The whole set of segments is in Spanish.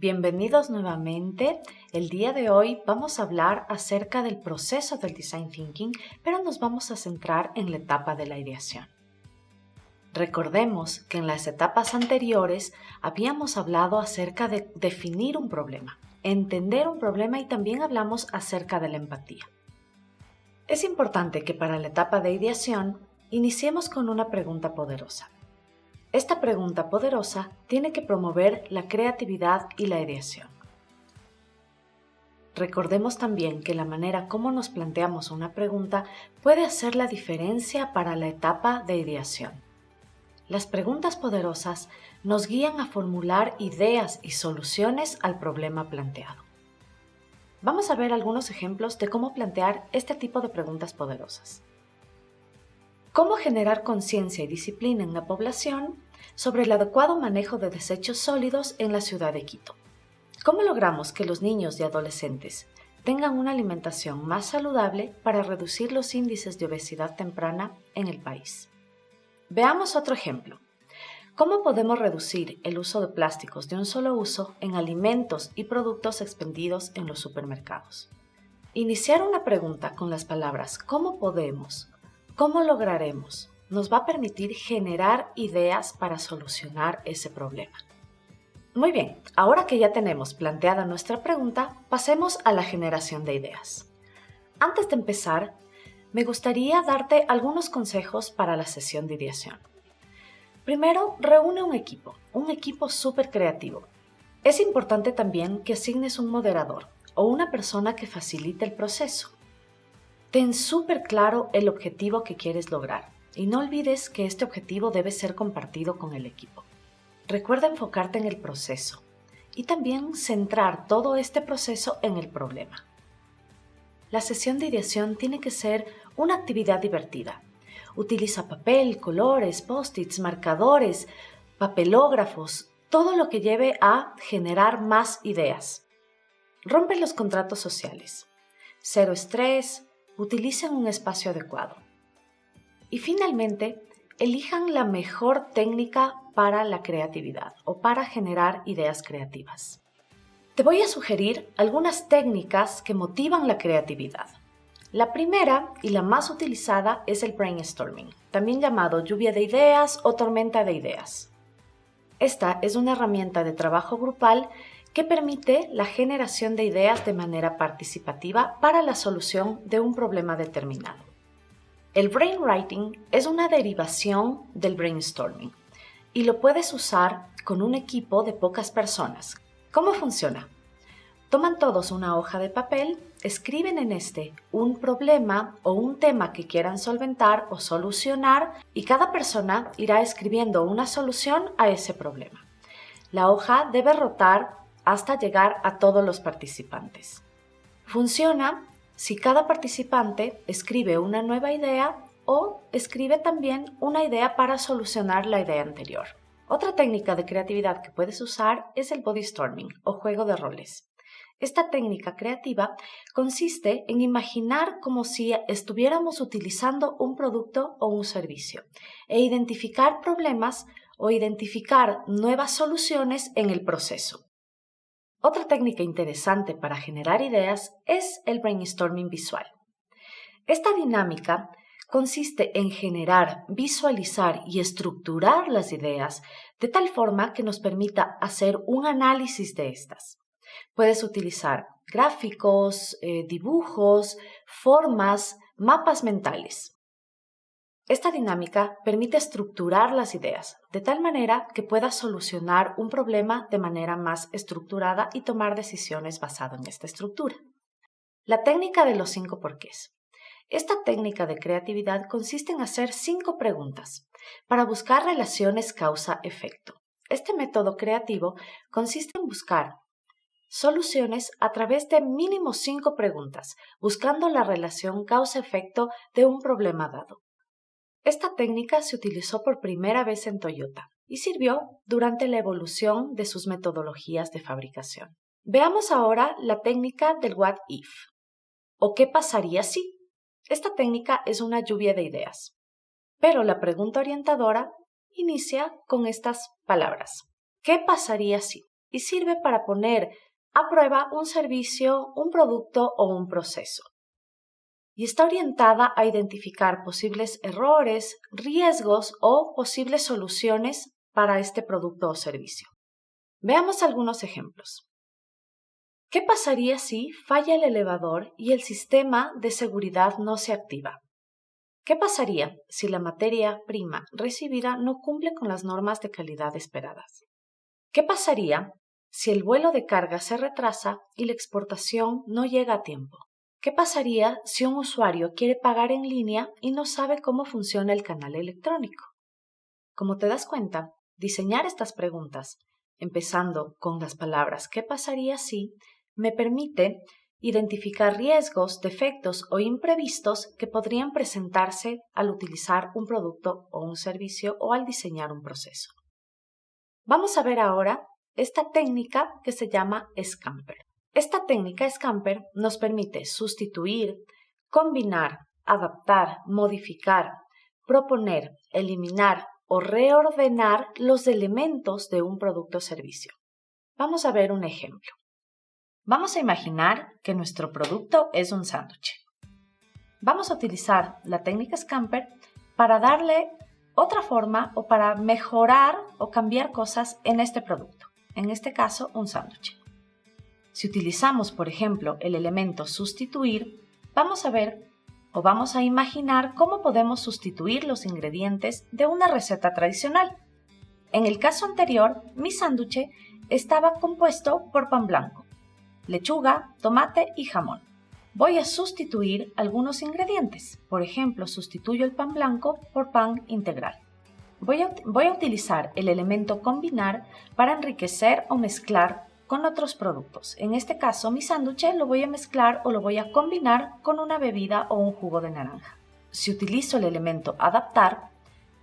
Bienvenidos nuevamente. El día de hoy vamos a hablar acerca del proceso del Design Thinking, pero nos vamos a centrar en la etapa de la ideación. Recordemos que en las etapas anteriores habíamos hablado acerca de definir un problema, entender un problema y también hablamos acerca de la empatía. Es importante que para la etapa de ideación iniciemos con una pregunta poderosa. Esta pregunta poderosa tiene que promover la creatividad y la ideación. Recordemos también que la manera como nos planteamos una pregunta puede hacer la diferencia para la etapa de ideación. Las preguntas poderosas nos guían a formular ideas y soluciones al problema planteado. Vamos a ver algunos ejemplos de cómo plantear este tipo de preguntas poderosas. ¿Cómo generar conciencia y disciplina en la población sobre el adecuado manejo de desechos sólidos en la ciudad de Quito? ¿Cómo logramos que los niños y adolescentes tengan una alimentación más saludable para reducir los índices de obesidad temprana en el país? Veamos otro ejemplo. ¿Cómo podemos reducir el uso de plásticos de un solo uso en alimentos y productos expendidos en los supermercados? Iniciar una pregunta con las palabras ¿cómo podemos? ¿Cómo lograremos? Nos va a permitir generar ideas para solucionar ese problema. Muy bien, ahora que ya tenemos planteada nuestra pregunta, pasemos a la generación de ideas. Antes de empezar, me gustaría darte algunos consejos para la sesión de ideación. Primero, reúne un equipo súper creativo. Es importante también que asignes un moderador o una persona que facilite el proceso. Ten súper claro el objetivo que quieres lograr y no olvides que este objetivo debe ser compartido con el equipo. Recuerda enfocarte en el proceso y también centrar todo este proceso en el problema. La sesión de ideación tiene que ser una actividad divertida. Utiliza papel, colores, post-its, marcadores, papelógrafos, todo lo que lleve a generar más ideas. Rompe los contratos sociales. Cero estrés. Utilicen un espacio adecuado. Y finalmente, elijan la mejor técnica para la creatividad o para generar ideas creativas. Te voy a sugerir algunas técnicas que motivan la creatividad. La primera y la más utilizada es el brainstorming, también llamado lluvia de ideas o tormenta de ideas. Esta es una herramienta de trabajo grupal que permite la generación de ideas de manera participativa para la solución de un problema determinado. El brainwriting es una derivación del brainstorming y lo puedes usar con un equipo de pocas personas. ¿Cómo funciona? Toman todos una hoja de papel, escriben en un problema o un tema que quieran solventar o solucionar y cada persona irá escribiendo una solución a ese problema. La hoja debe rotar hasta llegar a todos los participantes. Funciona si cada participante escribe una nueva idea o escribe también una idea para solucionar la idea anterior. Otra técnica de creatividad que puedes usar es el bodystorming o juego de roles. Esta técnica creativa consiste en imaginar como si estuviéramos utilizando un producto o un servicio e identificar problemas o identificar nuevas soluciones en el proceso. Otra técnica interesante para generar ideas es el brainstorming visual. Esta dinámica consiste en generar, visualizar y estructurar las ideas de tal forma que nos permita hacer un análisis de estas. Puedes utilizar gráficos, dibujos, formas, mapas mentales. Esta dinámica permite estructurar las ideas de tal manera que puedas solucionar un problema de manera más estructurada y tomar decisiones basadas en esta estructura. La técnica de los 5 porqués. Esta técnica de creatividad consiste en hacer 5 preguntas para buscar relaciones causa-efecto. Este método creativo consiste en buscar soluciones a través de mínimo 5 preguntas, buscando la relación causa-efecto de un problema dado. Esta técnica se utilizó por primera vez en Toyota y sirvió durante la evolución de sus metodologías de fabricación. Veamos ahora la técnica del What If, o ¿qué pasaría si? Esta técnica es una lluvia de ideas, pero la pregunta orientadora inicia con estas palabras. ¿Qué pasaría si? y sirve para poner a prueba un servicio, un producto o un proceso. Y está orientada a identificar posibles errores, riesgos o posibles soluciones para este producto o servicio. Veamos algunos ejemplos. ¿Qué pasaría si falla el elevador y el sistema de seguridad no se activa? ¿Qué pasaría si la materia prima recibida no cumple con las normas de calidad esperadas? ¿Qué pasaría si el vuelo de carga se retrasa y la exportación no llega a tiempo? ¿Qué pasaría si un usuario quiere pagar en línea y no sabe cómo funciona el canal electrónico? Como te das cuenta, diseñar estas preguntas, empezando con las palabras ¿qué pasaría si?, me permite identificar riesgos, defectos o imprevistos que podrían presentarse al utilizar un producto o un servicio o al diseñar un proceso. Vamos a ver ahora esta técnica que se llama Scamper. Esta técnica Scamper nos permite sustituir, combinar, adaptar, modificar, proponer, eliminar o reordenar los elementos de un producto o servicio. Vamos a ver un ejemplo. Vamos a imaginar que nuestro producto es un sándwich. Vamos a utilizar la técnica Scamper para darle otra forma o para mejorar o cambiar cosas en este producto, en este caso un sándwich. Si utilizamos, por ejemplo, el elemento sustituir, vamos a ver o vamos a imaginar cómo podemos sustituir los ingredientes de una receta tradicional. En el caso anterior, mi sándwich estaba compuesto por pan blanco, lechuga, tomate y jamón. Voy a sustituir algunos ingredientes. Por ejemplo, sustituyo el pan blanco por pan integral. Voy a utilizar el elemento combinar para enriquecer o mezclar con otros productos. En este caso, mi sándwich lo voy a mezclar o lo voy a combinar con una bebida o un jugo de naranja. Si utilizo el elemento adaptar,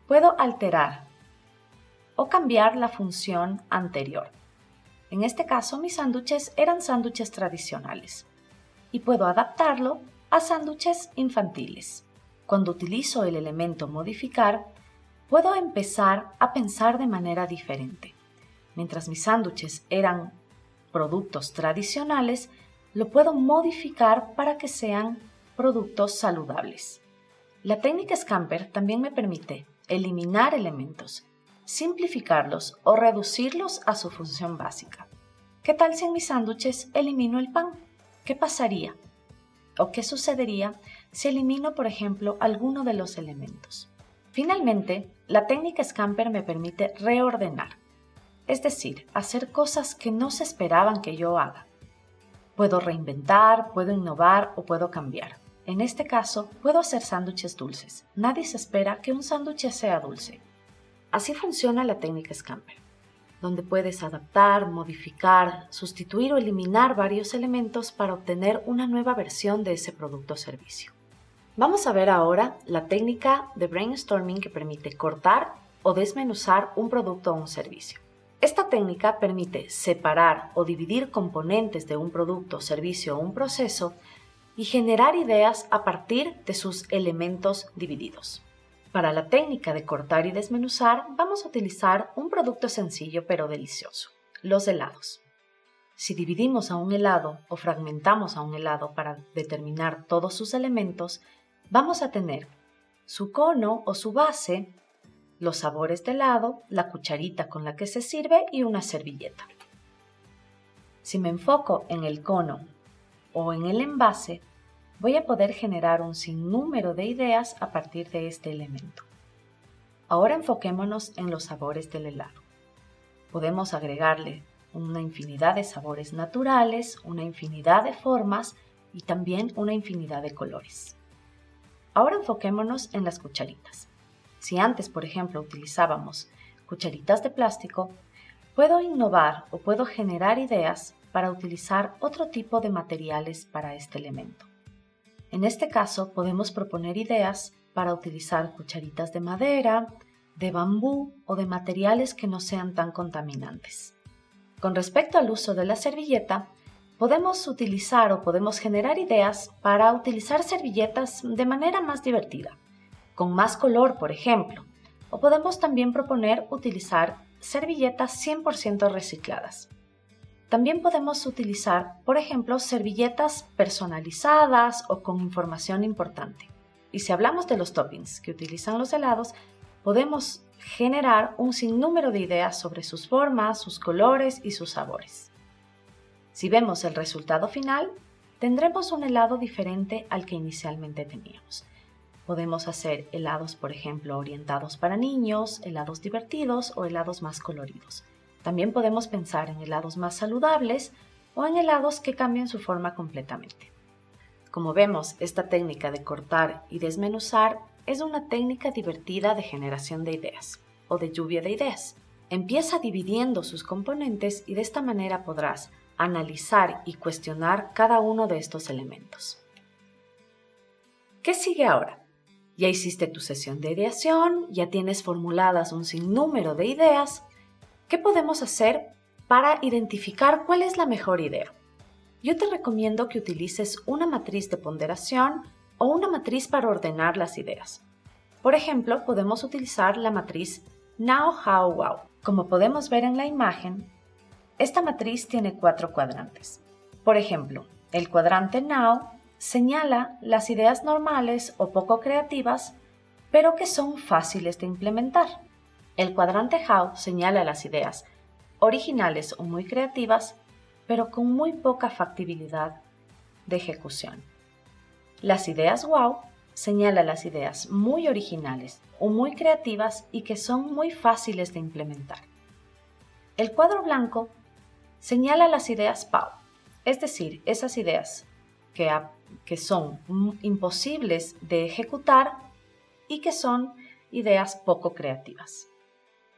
puedo alterar o cambiar la función anterior. En este caso, mis sándwiches eran sándwiches tradicionales y puedo adaptarlo a sándwiches infantiles. Cuando utilizo el elemento modificar, puedo empezar a pensar de manera diferente. Mientras mis sándwiches eran productos tradicionales, lo puedo modificar para que sean productos saludables. La técnica Scamper también me permite eliminar elementos, simplificarlos o reducirlos a su función básica. ¿Qué tal si en mis sándwiches elimino el pan? ¿Qué pasaría? ¿O qué sucedería si elimino, por ejemplo, alguno de los elementos? Finalmente, la técnica Scamper me permite reordenar, es decir, hacer cosas que no se esperaban que yo haga. Puedo reinventar, puedo innovar o puedo cambiar. En este caso, puedo hacer sándwiches dulces. Nadie se espera que un sándwich sea dulce. Así funciona la técnica Scamper, donde puedes adaptar, modificar, sustituir o eliminar varios elementos para obtener una nueva versión de ese producto o servicio. Vamos a ver ahora la técnica de brainstorming que permite cortar o desmenuzar un producto o un servicio. Esta técnica permite separar o dividir componentes de un producto, servicio o un proceso y generar ideas a partir de sus elementos divididos. Para la técnica de cortar y desmenuzar, vamos a utilizar un producto sencillo pero delicioso, los helados. Si dividimos a un helado o fragmentamos a un helado para determinar todos sus elementos, vamos a tener su cono o su base, los sabores de helado, la cucharita con la que se sirve y una servilleta. Si me enfoco en el cono o en el envase, voy a poder generar un sinnúmero de ideas a partir de este elemento. Ahora enfoquémonos en los sabores del helado. Podemos agregarle una infinidad de sabores naturales, una infinidad de formas y también una infinidad de colores. Ahora enfoquémonos en las cucharitas. Si antes, por ejemplo, utilizábamos cucharitas de plástico, puedo innovar o puedo generar ideas para utilizar otro tipo de materiales para este elemento. En este caso, podemos proponer ideas para utilizar cucharitas de madera, de bambú o de materiales que no sean tan contaminantes. Con respecto al uso de la servilleta, podemos utilizar o podemos generar ideas para utilizar servilletas de manera más divertida, con más color, por ejemplo, o podemos también proponer utilizar servilletas 100% recicladas. También podemos utilizar, por ejemplo, servilletas personalizadas o con información importante. Y si hablamos de los toppings que utilizan los helados, podemos generar un sinnúmero de ideas sobre sus formas, sus colores y sus sabores. Si vemos el resultado final, tendremos un helado diferente al que inicialmente teníamos. Podemos hacer helados, por ejemplo, orientados para niños, helados divertidos o helados más coloridos. También podemos pensar en helados más saludables o en helados que cambien su forma completamente. Como vemos, esta técnica de cortar y desmenuzar es una técnica divertida de generación de ideas o de lluvia de ideas. Empieza dividiendo sus componentes y de esta manera podrás analizar y cuestionar cada uno de estos elementos. ¿Qué sigue ahora? Ya hiciste tu sesión de ideación, ya tienes formuladas un sinnúmero de ideas. ¿Qué podemos hacer para identificar cuál es la mejor idea? Yo te recomiendo que utilices una matriz de ponderación o una matriz para ordenar las ideas. Por ejemplo, podemos utilizar la matriz Now, How, Wow. Como podemos ver en la imagen, esta matriz tiene 4 cuadrantes. Por ejemplo, el cuadrante Now señala las ideas normales o poco creativas, pero que son fáciles de implementar. El cuadrante How señala las ideas originales o muy creativas, pero con muy poca factibilidad de ejecución. Las ideas Wow señala las ideas muy originales o muy creativas y que son muy fáciles de implementar. El cuadro blanco señala las ideas Pow, es decir, esas ideas que son imposibles de ejecutar y que son ideas poco creativas.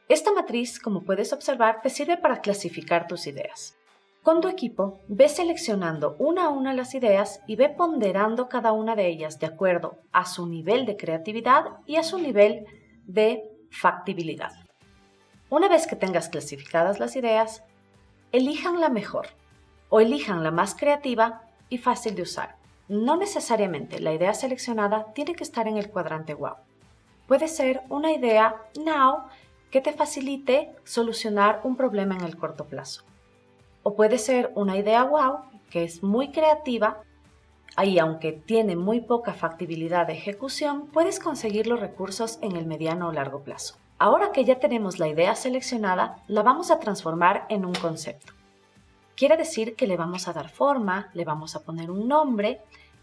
Esta matriz, como puedes observar, te sirve para clasificar tus ideas. Con tu equipo, ve seleccionando una a una las ideas y ve ponderando cada una de ellas de acuerdo a su nivel de creatividad y a su nivel de factibilidad. Una vez que tengas clasificadas las ideas, elijan la mejor o elijan la más creativa y fácil de usar. No necesariamente la idea seleccionada tiene que estar en el cuadrante Wow. Puede ser una idea Now que te facilite solucionar un problema en el corto plazo. O puede ser una idea Wow que es muy creativa y aunque tiene muy poca factibilidad de ejecución, puedes conseguir los recursos en el mediano o largo plazo. Ahora que ya tenemos la idea seleccionada, la vamos a transformar en un concepto. Quiere decir que le vamos a dar forma, le vamos a poner un nombre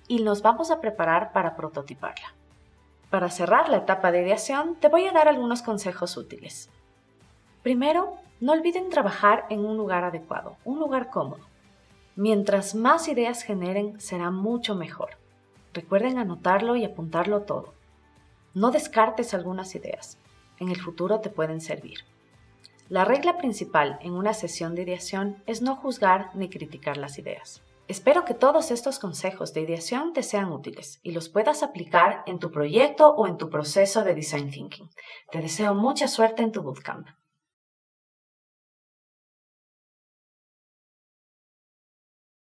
y nos vamos a preparar para prototiparla. Para cerrar la etapa de ideación, te voy a dar algunos consejos útiles. Primero, no olviden trabajar en un lugar adecuado, un lugar cómodo. Mientras más ideas generen, será mucho mejor. Recuerden anotarlo y apuntarlo todo. No descartes algunas ideas. En el futuro te pueden servir. La regla principal en una sesión de ideación es no juzgar ni criticar las ideas. Espero que todos estos consejos de ideación te sean útiles y los puedas aplicar en tu proyecto o en tu proceso de Design Thinking. Te deseo mucha suerte en tu bootcamp.